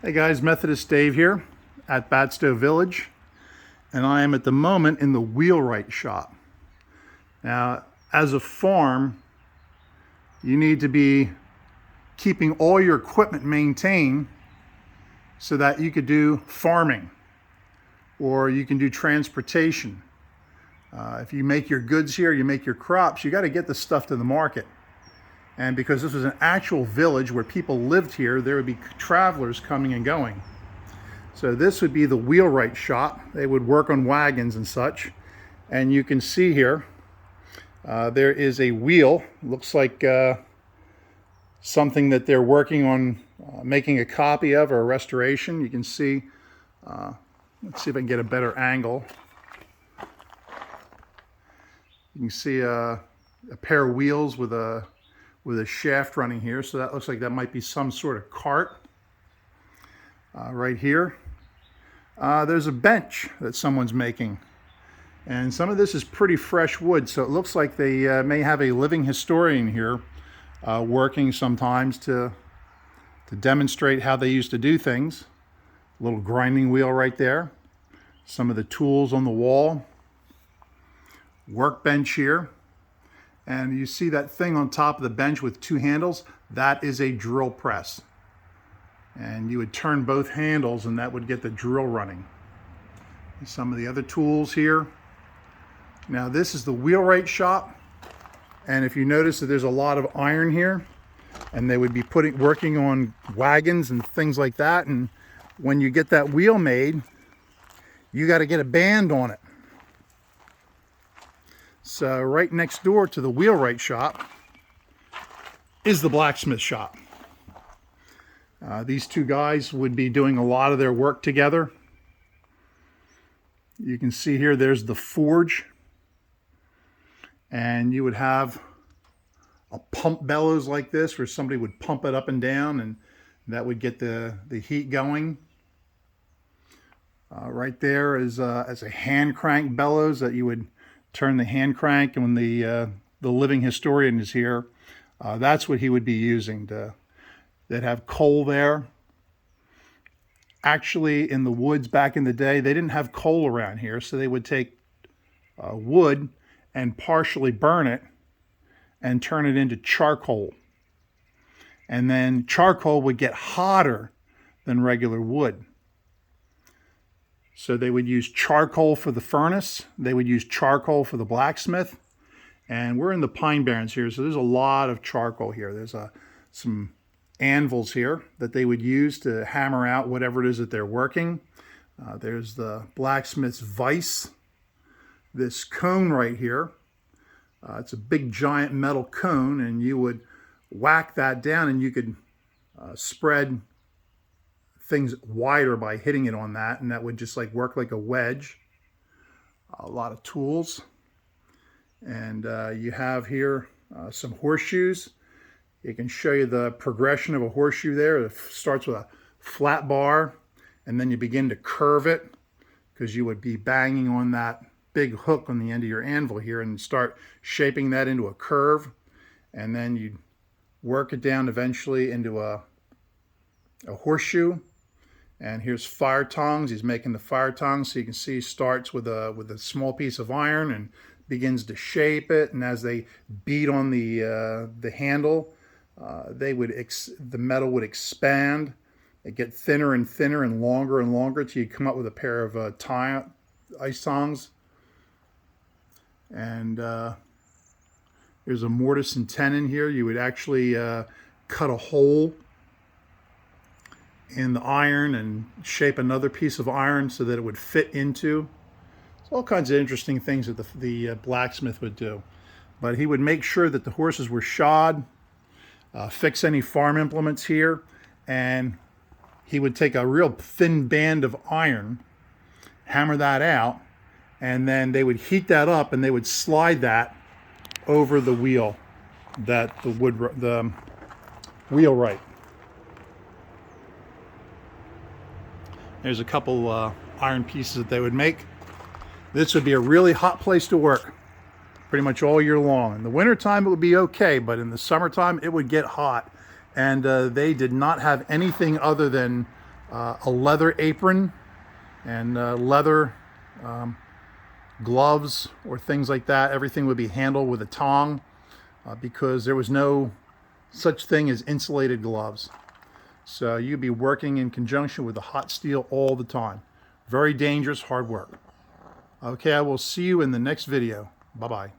Hey guys, Methodist Dave here at Batsto Village, and I am at the moment in the Wheelwright shop. Now, as a farm, you need to be keeping all your equipment maintained so that you could do farming or you can do transportation. If you make your goods here, you make your crops, you got to get the stuff to the market. And because this was an actual village where people lived here, there would be travelers coming and going. So this would be the Weelwright shop. They would work on wagons and such. And you can see here, there is a wheel. Looks like something that they're working on making a copy of or a restoration. You can see, let's see if I can get a better angle. You can see a pair of wheels with a shaft running here, so that looks like that might be some sort of cart. Right here, there's a bench that someone's making, and some of this is pretty fresh wood, so it looks like they may have a living historian here working sometimes to demonstrate how they used to do things. A little grinding wheel right there, some of the tools on the wall, workbench here. And you see that thing on top of the bench with two handles? That is a drill press. And you would turn both handles and that would get the drill running. And some of the other tools here. Now this is the Wheelwright shop. And if you notice that there's a lot of iron here, and they would be working on wagons and things like that. And when you get that wheel made, you got to get a band on it. So right next door to the Wheelwright shop is the Blacksmith shop. These two guys would be doing a lot of their work together. You can see here there's the forge, and you would have a pump bellows like this where somebody would pump it up and down, and that would get the heat going. Right there is as a hand crank bellows that you would turn the hand crank, and when the living historian is here, that's what he would be using. They'd have coal there. Actually, in the woods back in the day, they didn't have coal around here, so they would take wood and partially burn it and turn it into charcoal. And then charcoal would get hotter than regular wood. So they would use charcoal for the furnace, they would use charcoal for the blacksmith, and we're in the Pine Barrens here, so there's a lot of charcoal here. There's some anvils here that they would use to hammer out whatever it is that they're working. There's the blacksmith's vise, this cone right here. It's a big giant metal cone, and you would whack that down and you could spread things wider by hitting it on that, and that would just like work like a wedge. A lot of tools. And you have here some horseshoes. It can show you the progression of a horseshoe there. It starts with a flat bar, and then you begin to curve it, because you would be banging on that big hook on the end of your anvil here and start shaping that into a curve, and then you'd work it down eventually into a horseshoe. And here's fire tongs. He's making the fire tongs, so you can see he starts with a small piece of iron and begins to shape it. And as they beat on the handle, the metal would expand. It get thinner and thinner and longer till you come up with a pair of ice tongs. And there's a mortise and tenon here. You would actually cut a hole in the iron and shape another piece of iron so that it would fit into. So all kinds of interesting things that the blacksmith would do. But he would make sure that the horses were shod, fix any farm implements here, and he would take a real thin band of iron, hammer that out, and then they would heat that up and they would slide that over the wheel, the Wheelwright. There's a couple iron pieces that they would make. This would be a really hot place to work pretty much all year long. In the wintertime, it would be okay, but in the summertime, it would get hot. And they did not have anything other than a leather apron and leather gloves or things like that. Everything would be handled with a tong because there was no such thing as insulated gloves. So you'd be working in conjunction with the hot steel all the time. Very dangerous, hard work. Okay, I will see you in the next video. Bye-bye.